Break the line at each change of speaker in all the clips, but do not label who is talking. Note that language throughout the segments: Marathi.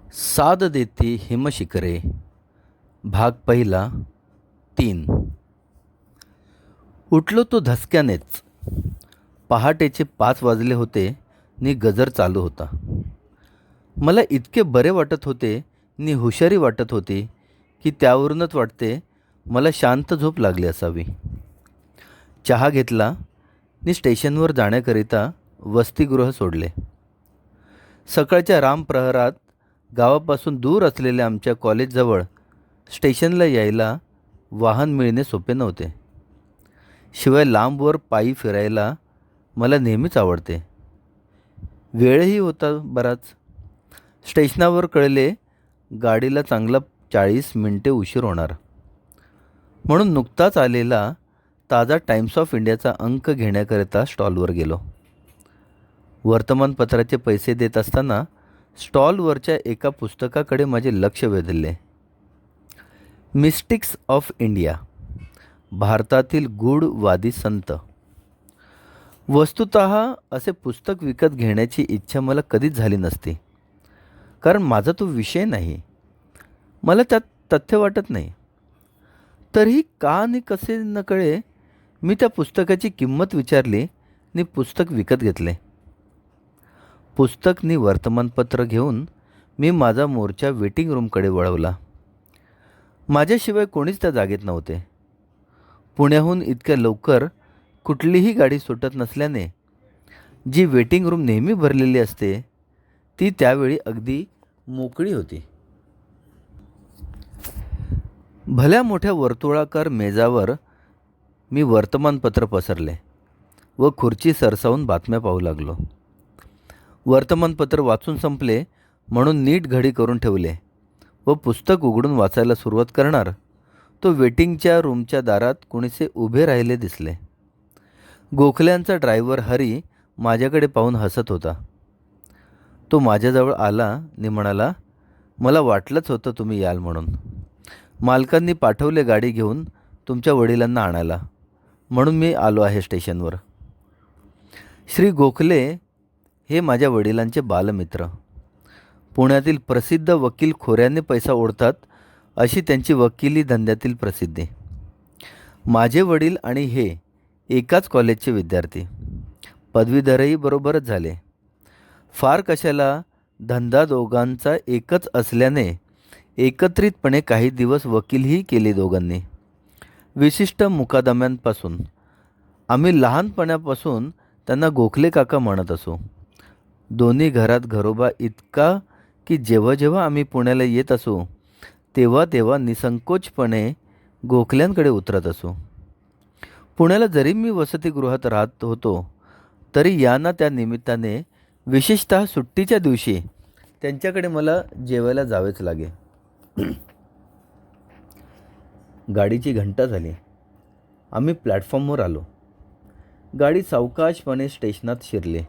साद देती हिमशिखरे भाग पहिला 3. उठलो तो धसक्यानेच. पहाटेचे 5 वाजले होते नि गजर चालू होता. मला इतके बरे वाटत होते नि हुशारी वाटत होती की त्यावरूनच वाटते मला शांत झोप लागली असावी. चहा घेतला नि स्टेशनवर जाण्याकरिता वसतिगृह सोडले. सकाळच्या रामप्रहरात गावापासून दूर असलेल्या आमच्या कॉलेजजवळ स्टेशनला यायला वाहन मिळणे सोपे नव्हते. शिवाय लांबवर पायी फिरायला मला नेहमीच आवडते. वेळही होता बराच. स्टेशनावर कळले गाडीला चांगला 40 मिनिटे उशीर होणार. म्हणून नुकताच आलेला ताजा टाइम्स ऑफ इंडियाचा अंक घेण्याकरिता स्टॉलवर गेलो. वर्तमानपत्राचे पैसे देत असताना स्टॉलवरच्या एका पुस्तकाकडे माझे लक्ष वेधले. मिस्टिक्स ऑफ इंडिया, भारतातील गूढवादी संत. वस्तुतः असे पुस्तक विकत घेण्याची इच्छा मला कधीच झाली नसती, कारण माझा तो विषय नाही. मला त्यात तथ्य वाटत नाही. तरीही का आणि कसे न कळे मी त्या पुस्तकाची किंमत विचारली आणि पुस्तक विकत घेतले. पुस्तक नि वर्तमानपत्र घेऊन मी माझा मोर्चा वेटिंग रूमकडे वळवला. माझ्याशिवाय कोणीच त्या जागेत नव्हते. पुण्याहून इतक्या लवकर कुठलीही गाडी सुटत नसल्याने जी वेटिंग रूम नेहमी भरलेली असते ती त्यावेळी अगदी मोकळी होती. भल्या मोठ्या वर्तुळाकार मेजावर मी वर्तमानपत्र पसरले व खुर्ची सरसावून बातम्या पाहू लागलो. वर्तमानपत्र वाचून संपले म्हणून नीट घडी करून ठेवले व पुस्तक उघडून वाचायला सुरुवात करणार तो वेटिंगच्या रूमच्या दारात कोणीसे उभे राहिले दिसले. गोखल्यांचा ड्रायव्हर हरी माझ्याकडे पाहून हसत होता. तो माझ्याजवळ आला आणि म्हणाला, मला वाटलंच होतं तुम्ही याल म्हणून. मालकांनी पाठवले गाडी घेऊन तुमच्या वडिलांना आणायला, म्हणून मी आलो आहे स्टेशनवर. श्री गोखले हे माझ्या वडिलांचे बालमित्र. पुण्यातील प्रसिद्ध वकील खोऱ्याने पैसा ओढतात अशी त्यांची वकिली धंद्यातील प्रसिद्धी. माझे वडील आणि हे एकाच कॉलेजचे विद्यार्थी, पदवीधरही बरोबरच झाले. फार कशाला धंदा दोघांचा एकच असल्याने एकत्रितपणे काही दिवस वकीलही केले दोघांनी. विशिष्ट मुकादम्यांपासून आम्ही लहानपणापासून त्यांना गोखले काका म्हणत असू. दोन्ही घरात घरोबा इतका की जेव्हा जेव्हा आम्ही पुण्याला येत असू तेव्हा तेव्हा निसंकोचपणे गोखल्यांकडे उतरत असू. पुण्याला जरी मी वसतिगृहात राहत होतो तरी यांना त्या निमित्ताने विशेषतः सुट्टीच्या दिवशी त्यांच्याकडे मला जेवायला जावेच लागे. गाडीची घंटा झाली. आम्ही प्लॅटफॉर्मवर आलो. गाडी सावकाशपणे स्टेशनात शिरली.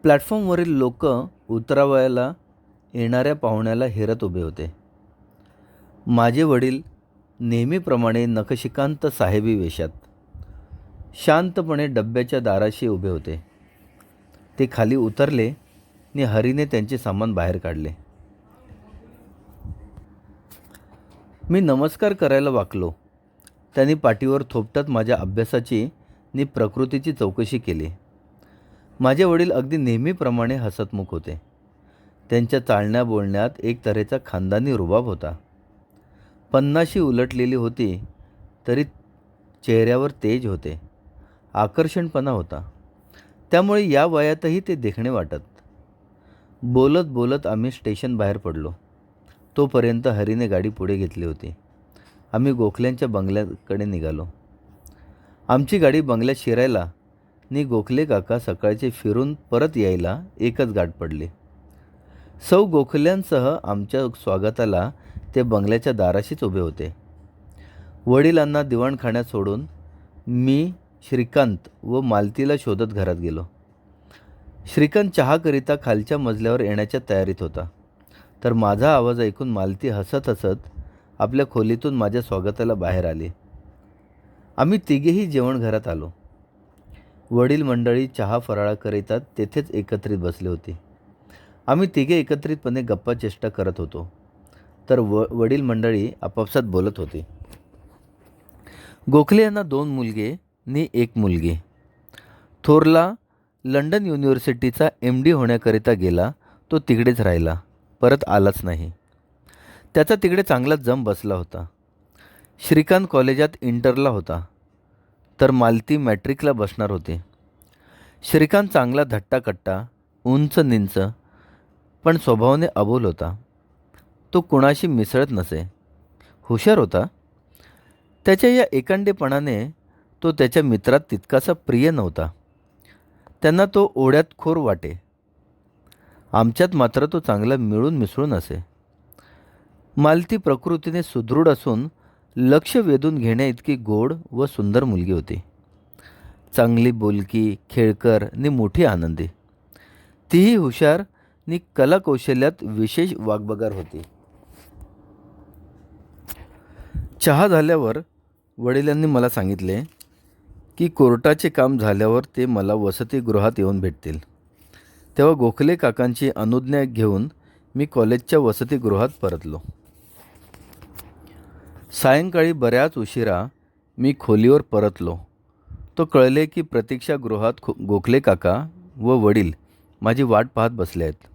प्लॅटफॉर्मवरील लोक उतरावयाला येणाऱ्या पाहुण्याला हेरत उभे होते. माझे वडील नेहमीप्रमाणे नखशिकांत साहेबी वेशात शांतपणे डब्याच्या दाराशी उभे होते. ते खाली उतरले आणि हरीने त्यांचे सामान बाहेर काढले. मी नमस्कार करायला वाकलो. त्यांनी पाठीवर थोपटत माझ्या अभ्यासाची आणि प्रकृतीची चौकशी केली. माझे वडील अगदी नेहमीप्रमाणे हसतमुख होते. त्यांच्या चालण्या बोलण्यात एक तऱ्हेचा खानदानी रुबाब होता. 50शी उलटलेली होती तरी चेहऱ्यावर तेज होते, आकर्षणपणा होता. त्यामुळे या वयातही ते देखणे वाटत. बोलत बोलत आम्ही स्टेशन बाहेर पडलो. तोपर्यंत हरीने गाडी पुढे घेतली होती. आम्ही गोखल्यांच्या बंगल्याकडे निघालो. आमची गाडी बंगल्यात शिरायला नि गोखले काका सकाळचे फिरून परत यायला एकच गाठ पडली. सौ गोखल्यांसह आमच्या स्वागताला ते बंगल्याच्या दाराशीच उभे होते. वडिलांना दिवाणखान्यात सोडून मी श्रीकांत व मालतीला शोधत घरात गेलो. श्रीकांत चहाकरिता खालच्या मजल्यावर येण्याच्या तयारीत होता, तर माझा आवाज ऐकून मालती हसत हसत आपल्या खोलीतून माझ्या स्वागताला बाहेर आले. आम्ही तिघेही जेवणघरात आलो. वडील मंडळी चहा फराळाकरिता तेथेच एकत्रित बसले होते. आम्ही तिघे एकत्रितपणे गप्पा चेष्टा करत होतो, तर वडील मंडळी आपापसात बोलत होते. गोखले यांना 2 मुलगे आणि 1 मुलगी. थोरला लंडन युनिव्हर्सिटीचा MD होण्याकरिता गेला. तो तिकडेच राहिला, परत आलाच नाही. त्याचा तिकडे चांगला जम बसला होता. श्रीकांत कॉलेजात इंटरला होता, तर मालती मॅट्रिकला बसणार होते. श्रीकांत चांगला धट्टाकट्टा, उंच निंच, पण स्वभावाने अबोल होता. तो कुणाशी मिसळत नसे. हुशार होता. त्याच्या या एकांडेपणाने तो त्याच्या मित्रात तितकासा प्रिय नव्हता. त्यांना तो ओढ्यात खोर वाटे. आमच्यात मात्र तो चांगला मिळून मिसळून असे. मालती प्रकृतीने सुदृढ असून लक्ष वेधून घेण्याइतकी गोड व सुंदर मुलगी होती. चांगली बोलकी, खेळकर आणि मोठी आनंदी. तीही हुशार आणि कलाकौशल्यात विशेष वाग्बगार होती. चहा झाल्यावर वडिलांनी मला सांगितले की कोर्टाचे काम झाल्यावर ते मला वसतिगृहात येऊन भेटतील. तेव्हा गोखले काकांची अनुज्ञा घेऊन मी कॉलेजच्या वसतिगृहात परतलो. सायंकाळी बऱ्याच उशिरा मी खोलीवर परतलो. तो कळले की प्रतीक्षागृहात गोखले काका व वडील माझी वाट पाहत बसले आहेत.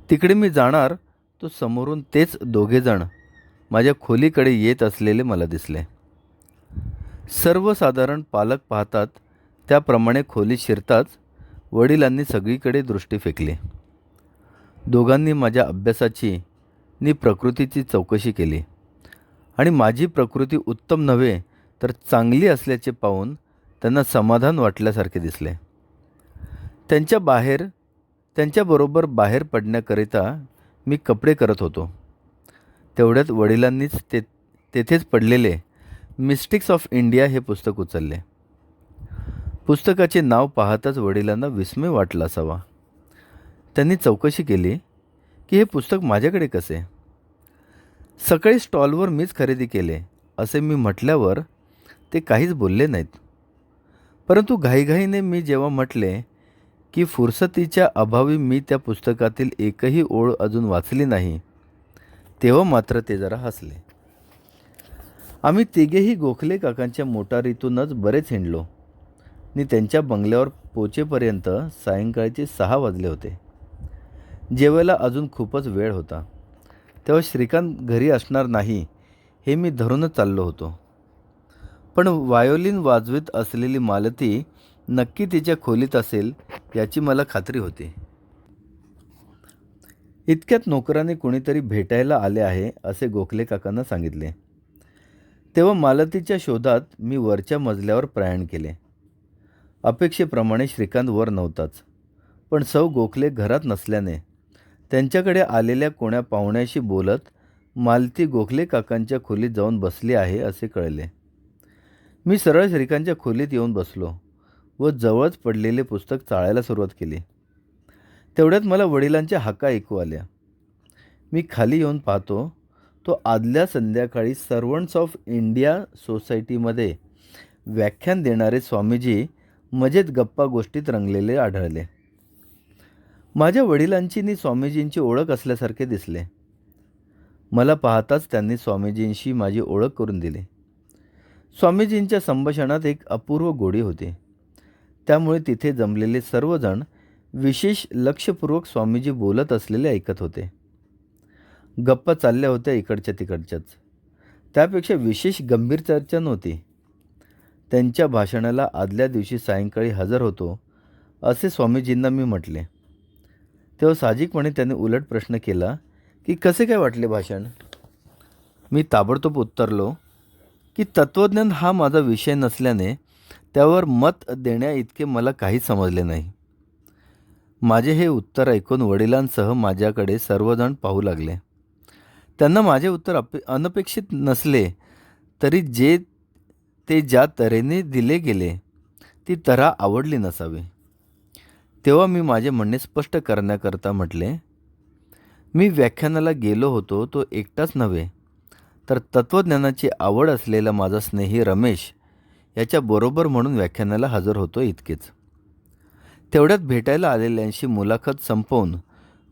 तिकडे मी जाणार तो समोरून तेच दोघेजण माझ्या खोलीकडे येत असलेले मला दिसले. सर्वसाधारण पालक पाहतात त्याप्रमाणे खोलीत शिरताच वडिलांनी सगळीकडे दृष्टी फेकली. दोघांनी माझ्या अभ्यासाची आणि प्रकृतीची चौकशी केली आणि माझी प्रकृती उत्तम नव्हे तर चांगली असल्याचे पाहून त्यांना समाधान वाटल्यासारखे दिसले. त्यांच्याबरोबर बाहेर पडण्याकरिता मी कपडे करत होतो. तेवढ्यात वडिलांनीच तेथेच पडलेले मिस्टिक्स ऑफ इंडिया हे पुस्तक उचलले. पुस्तकाचे नाव पाहताच वडिलांना विस्मय वाटला असावा. त्यांनी चौकशी केली की हे पुस्तक माझ्याकडे कसे. सकाळी स्टॉलवर मीच खरेदी केले असे मी म्हटल्यावर ते काहीच बोलले नाहीत. परंतु घाईघाईने मी जेव्हा म्हटले की फुरसतीच्या अभावी मी त्या पुस्तकातील एकही ओळ अजून वाचली नाही, तेव्हा मात्र ते जरा हसले. आम्ही तिघेही गोखले काकांच्या मोटारीतूनच बरेच हिंडलो आणि त्यांच्या बंगल्यावर पोचेपर्यंत सायंकाळचे 6 वाजले होते. जेवायला अजून खूपच वेळ होता. तेव्हा श्रीकांत घरी असणार नाही हे मी धरूनच चाललो होतो. पण व्हायोलिन वाजवीत असलेली मालती नक्की तिच्या खोलीत असेल याची मला खात्री होती. इतक्यात नोकराने कोणीतरी भेटायला आले आहे असे गोखले काकांना सांगितले. तेव्हा मालतीच्या शोधात मी वरच्या मजल्यावर प्रयाण केले. अपेक्षेप्रमाणे श्रीकांत वर नव्हताच, पण सौ गोखले घरात नसल्याने त्यांच्याकडे आलेल्या कोण्या पाहुण्याशी बोलत मालती गोखले काकांच्या खोलीत जाऊन बसली आहे असे कळले. मी सरळ श्रीकांतच्या खोलीत येऊन बसलो व जवळच पडलेले पुस्तक चाळायला सुरुवात केली. तेवढ्यात मला वडिलांच्या हाका ऐकू आल्या. मी खाली येऊन पाहतो तो आदल्या संध्याकाळी सर्वंट्स ऑफ इंडिया सोसायटीमध्ये व्याख्यान देणारे स्वामीजी मजेत गप्पा गोष्टीत रंगलेले आढळले. माझ्या वडिलांची आणि स्वामीजींची ओळख असल्यासारखे दिसले. मला पाहताच त्यांनी स्वामीजींशी माझी ओळख करून दिली. स्वामीजींच्या संभाषणात एक अपूर्व गोडी होती. त्यामुळे तिथे जमलेले सर्वजण विशेष लक्षपूर्वक स्वामीजी बोलत असलेले ऐकत होते. गप्पा चालल्या होत्या इकडच्या तिकडच्याच. त्यापेक्षा विशेष गंभीर चर्चा नव्हती. त्यांच्या भाषणाला आदल्या दिवशी सायंकाळी हजर होतो असे स्वामीजींना मी म्हटले. तेव्हा साहजिकपणे त्यांनी उलट प्रश्न केला की कसे काय वाटले भाषण. मी ताबडतोब उत्तरलो की तत्त्वज्ञान हा माझा विषय नसल्याने त्यावर मत देण्याइतके मला काहीच समजले नाही. माझे हे उत्तर ऐकून वडिलांसह माझ्याकडे सर्वजण पाहू लागले. त्यांना माझे उत्तर अनपेक्षित नसले तरी ते ज्या तऱ्हेने दिले गेले ती तऱ्हा आवडली नसावी. तेव्हा मी माझे म्हणणे स्पष्ट करण्याकरता म्हटले, मी व्याख्यानाला गेलो होतो तो एकटाच नव्हे तर तत्त्वज्ञानाची आवड असलेला माझा स्नेही रमेश याच्याबरोबर म्हणून व्याख्यानाला हजर होतो इतकेच. तेवढ्यात भेटायला आलेल्यांशी मुलाखत संपवून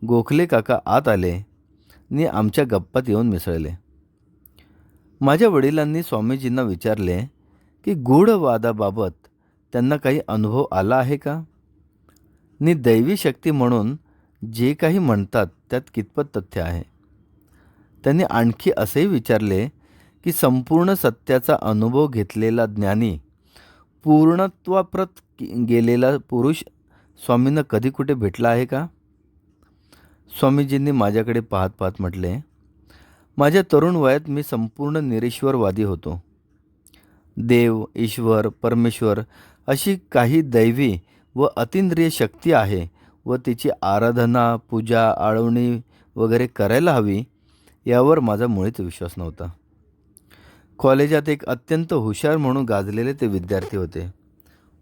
गोखले काका आत आले आणि आमच्या गप्पात येऊन मिसळले. माझ्या वडिलांनी स्वामीजींना विचारले की गूढवादाबाबत त्यांना काही अनुभव आला आहे का, नि दैवी शक्ती म्हणून जे काही म्हणतात त्यात कितपत तथ्य आहे. त्यांनी आणखी असेही विचारले की संपूर्ण सत्याचा अनुभव घेतलेला ज्ञानी पूर्णत्वाप्रत गेलेला पुरुष स्वामींना कधी कुठे भेटला आहे का. स्वामीजींनी माझ्याकडे पाहत पाहत म्हटले, माझ्या तरुण वयात मी संपूर्ण निरीश्वरवादी होतो. देव, ईश्वर, परमेश्वर अशी काही दैवी व अतिंद्रिय शक्ती आहे व तिची आराधना, पूजा, आळवणी वगैरे करायला हवी यावर माझा मुळीच विश्वास नव्हता. कॉलेजात एक अत्यंत हुशार म्हणून गाजलेले ते विद्यार्थी होते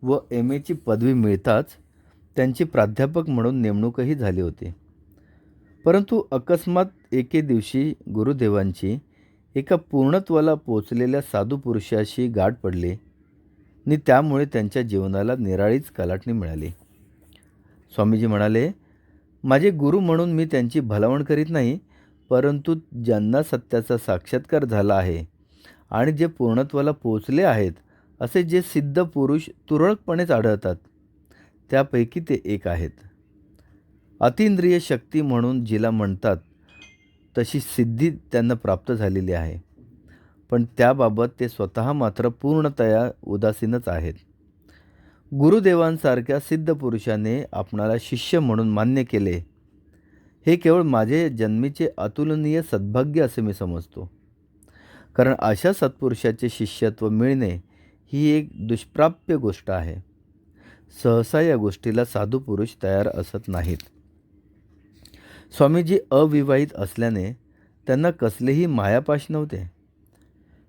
व MAची पदवी मिळताच त्यांची प्राध्यापक म्हणून नेमणूकही झाली होती. परंतु अकस्मात एके दिवशी गुरुदेवांची एका पूर्णत्वाला पोचलेल्या साधू पुरुषाशी गाठ पडली आणि त्यामुळे त्यांच्या जीवनाला निराळीच कलाटणी मिळाली. स्वामीजी म्हणाले, माझे गुरु म्हणून मी त्यांची भलावण करीत नाही, परंतु ज्यांना सत्याचा साक्षात्कार झाला आहे आणि जे पूर्णत्वाला पोचले आहेत असे जे सिद्ध पुरुष तुरळकपणेच आढळतात त्यापैकी ते एक आहेत. अतिंद्रिय शक्ती म्हणून जिला म्हणतात तशी सिद्धी त्यांना प्राप्त झालेली आहे, पण त्याबाबत ते स्वतः मात्र पूर्णतया उदासीनच आहेत. गुरुदेवांसारख्या सिद्ध पुरुषाने आपणाला शिष्य म्हणून मान्य केले हे केवळ माझे जन्मीचे अतुलनीय सद्भाग्य असे मी समजतो. कारण अशा सत्पुरुषाचे शिष्यत्व मिळणे ही एक दुष्प्राप्य गोष्ट आहे. सहसा या गोष्टीला साधू पुरुष तयार असत नाहीत. स्वामीजी अविवाहित असल्याने त्यांना कसलेही मायापाश नव्हते.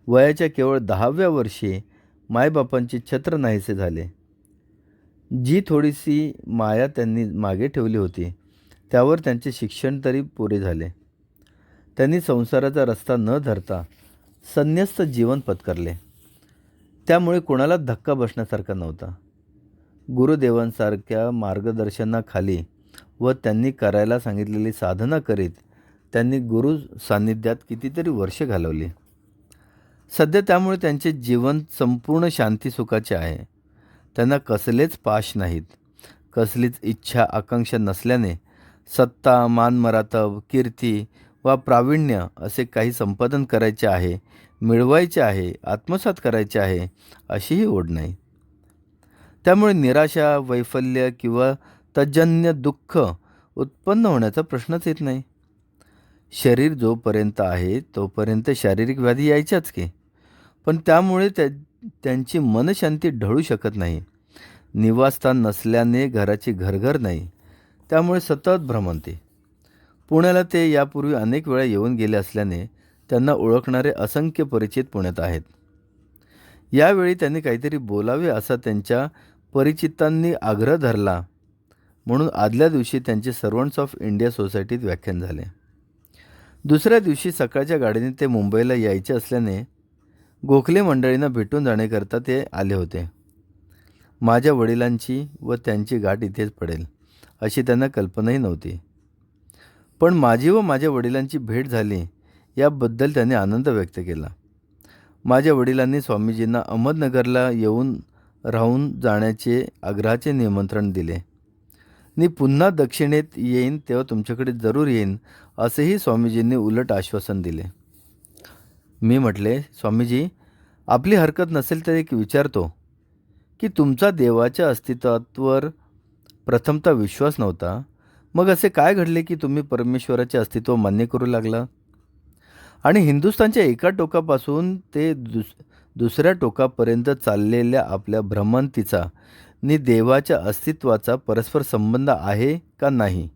वयाच्या केवळ 10व्या वर्षी मायबापांचे छत्र नाहीसे झाले. जी थोडीशी माया त्यांनी मागे ठेवली होती त्यावर त्यांचे शिक्षण तरी पुरे झाले. त्यांनी संसाराचा रस्ता न धरता संन्यस्त जीवन पत्करले. त्यामुळे कोणाला धक्का बसण्यासारखा नव्हता. गुरुदेवांसारख्या मार्गदर्शनाखाली व त्यांनी करायला सांगितलेली साधना करीत त्यांनी गुरु सान्निध्यात कितीतरी वर्ष घालवली. सध्या त्यामुळे त्यांचे जीवन संपूर्ण शांतीसुखाचे आहे. त्यांना कसलेच पाश नाहीत. कसलीच इच्छा आकांक्षा नसल्याने सत्ता, मानमरातब, कीर्ती वा प्रावीण्य असे काही संपादन करायचे आहे, मिळवायचे आहे, आत्मसात करायचे आहे अशीही ओढ नाही. त्यामुळे निराशा, वैफल्य किंवा तज्जन्य दुःख उत्पन्न होण्याचा प्रश्नच येत नाही. शरीर जोपर्यंत आहे तोपर्यंत शारीरिक व्याधी यायच्याच की, पण त्यामुळे त्यांची मनशांती ढळू शकत नाही. निवासस्थान नसल्याने घराची घरघर नाही, त्यामुळे सतत भ्रमंती. पुण्याला ते यापूर्वी अनेक वेळा येऊन गेले असल्याने त्यांना ओळखणारे असंख्य परिचित पुण्यात आहेत. यावेळी त्यांनी काहीतरी बोलावे असा त्यांच्या परिचितांनी आग्रह धरला म्हणून आदल्या दिवशी त्यांचे सर्वंट्स ऑफ इंडिया सोसायटीत व्याख्यान झाले. दुसऱ्या दिवशी सकाळच्या गाडीने ते मुंबईला यायचे असल्याने गोखले मंडळींना भेटून जाण्याकरता ते आले होते. माझ्या वडिलांची व त्यांची गाठ इथेच पडेल अशी त्यांना कल्पनाही नव्हती, पण माझी व माझ्या वडिलांची भेट झाली याबद्दल त्यांनी आनंद व्यक्त केला. माझ्या वडिलांनी स्वामीजींना अहमदनगरला येऊन राहून जाण्याचे आग्रहाचे निमंत्रण दिले. मी पुन्हा दक्षिणेत येईन तेव्हा तुमच्याकडे जरूर येईन असेही स्वामीजींनी उलट आश्वासन दिले. मी म्हटले, स्वामीजी, आपली हरकत नसेल तर एक विचारतो की तुमचा देवाच्या अस्तित्वावर प्रथमतः विश्वास नव्हता, मग असे काय घडले की तुम्ही परमेश्वराचे अस्तित्व मान्य करू लागला आणि हिंदुस्थानच्या एका टोकापासून ते दुसऱ्या टोकापर्यंत चाललेल्या आपल्या भ्रमंतीचा नि देवाच्या अस्तित्वाचा परस्पर संबंध आहे का नाही,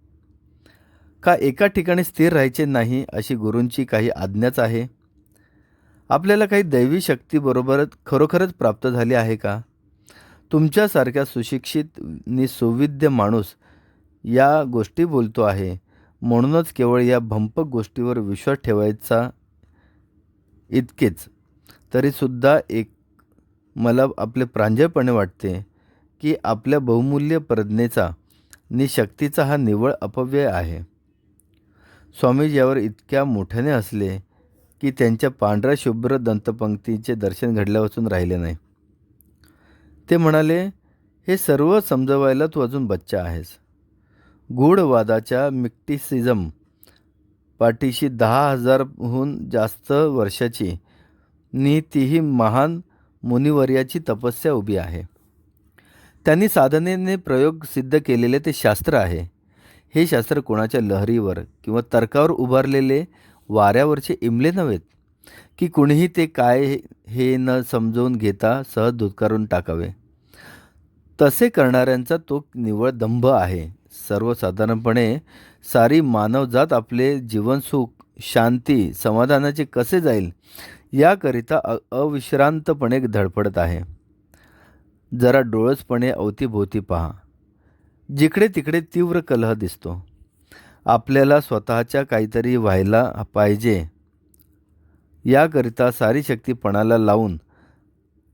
का एका ठिकाणी स्थिर राहायचे नाही अशी गुरूंची काही आज्ञाच आहे, आपल्याला काही दैवी शक्तीबरोबरच खरोखरच प्राप्त झाली आहे का. तुमच्यासारख्या सुशिक्षित नि सुविद्य माणूस या गोष्टी बोलतो आहे म्हणूनच केवळ या भंपक गोष्टीवर विश्वास ठेवायचा इतकेच. तरीसुद्धा मला आपले प्रांजळपणे वाटते की आपल्या बहुमूल्य प्रज्ञेचा नि शक्तीचा हा निव्वळ अपव्यय आहे. स्वामीजी यावर इतक्या मोठ्याने हसले की त्यांच्या पांढऱ्या शुभ्र दंतपंक्तीचे दर्शन घडल्यापासून राहिले नाही. ते म्हणाले, हे सर्व समजवायला तू अजून बच्चा आहेस. गूढवादाच्या मिक्टिसिझम पाठीशी 10,000हून जास्त वर्षाची नि तीही महान मुनिवर्याची तपस्या उभी आहे. त्यांनी साधनेने प्रयोग सिद्ध केलेले ते शास्त्र आहे. हे शास्त्र कोणाच्या लहरीवर किंवा तर्कावर उभारलेले वाऱ्यावरचे इमले नव्हेत की कुणीही ते काय हे न समजून घेता सहज धुतकारून टाकावे. तसे करणाऱ्यांचा तो निव्वळ दंभ आहे. सर्वसाधारणपणे सारी मानवजात आपले जीवनसुख, शांती, समाधानाचे कसे जाईल याकरिता अविश्रांतपणे धडपडत आहे. जरा डोळसपणे अवतीभोवती पहा. जिकडे तिकडे तीव्र कलह दिसतो. आपल्याला स्वतःच्या काहीतरी व्हायला पाहिजे याकरिता सारी शक्ती पणाला लावून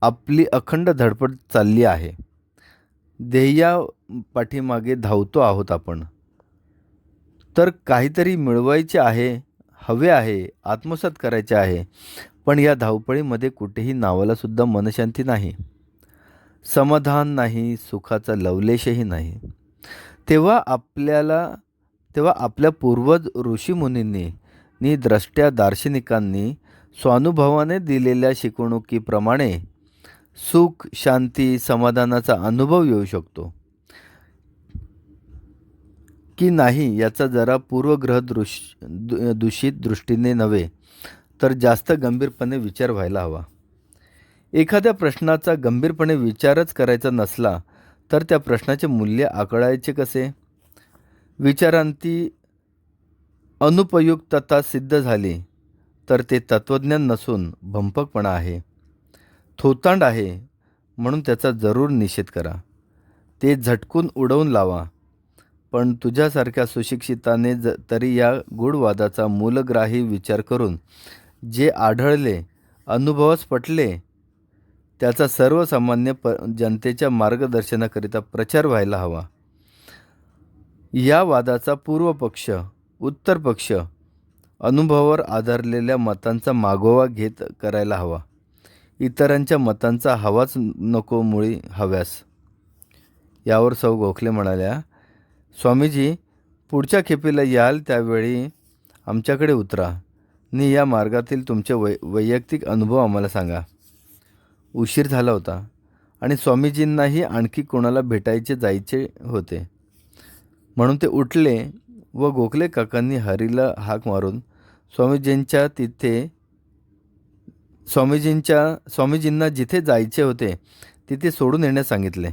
आपली अखंड धडपड चालली आहे. ध्येया पाठीमागे धावतो आहोत आपण. तर काहीतरी मिळवायचे आहे, हवे आहे, आत्मसात करायचे आहे. पण या धावपळीमध्ये कुठेही नावालासुद्धा मनशांती नाही, समाधान नाही, सुखाचा लवलेशही नाही. तेव्हा आपल्या पूर्वज ऋषीमुनींनी नि द्रष्ट्या दार्शनिकांनी स्वानुभवाने दिलेल्या शिकवणुकीप्रमाणे सुख, शांती, समाधानाचा अनुभव येऊ शकतो की नाही याचा जरा पूर्वग्रह दूषित दृष्टीने नव्हे तर जास्त गंभीरपणे विचार व्हायला हवा. एखाद्या प्रश्नाचा गंभीरपणे विचारच करायचा नसला तर त्या प्रश्नाचे मूल्य आकळायचे कसे? विचारांती अनुपयुक्तता सिद्ध झाली तर ते तत्त्वज्ञान नसून भंपकपणा आहे, थोतांड आहे. म्हणून त्याचा जरूर निषेध करा. ते झटकून उडवून लावा. पण तुझ्यासारख्या सुशिक्षिताने तरी या गूढवादाचा मूलग्राही विचार करून जे आढळले, अनुभवास पटले त्याचा सर्वसामान्य जनतेच्या मार्गदर्शनाकरिता प्रचार व्हायला हवा. या वादाचा पूर्वपक्ष, उत्तरपक्ष, अनुभवावर आधारलेल्या मतांचा मागोवा घेत करायला हवा. इतरांच्या मतांचा हवाच नको मुळी हव्यास. यावर सौ गोखले म्हणाल्या, स्वामीजी, पुढच्या खेपेला याल त्यावेळी आमच्याकडे उतरा नि या मार्गातील तुमचे वैयक्तिक अनुभव आम्हाला सांगा. उशीर झाला होता आणि स्वामीजींनाही आणखी कोणाला जायचे होते. म्हणून ते उठले व गोखले काकांनी हरीला हाक मारून स्वामीजींना जिथे जायचे होते तिथे सोडून येण्यास सांगितले.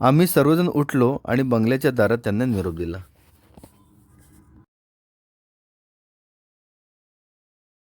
आम्ही सर्वजण उठलो आणि बंगल्याच्या दारात त्यांना निरोप दिला.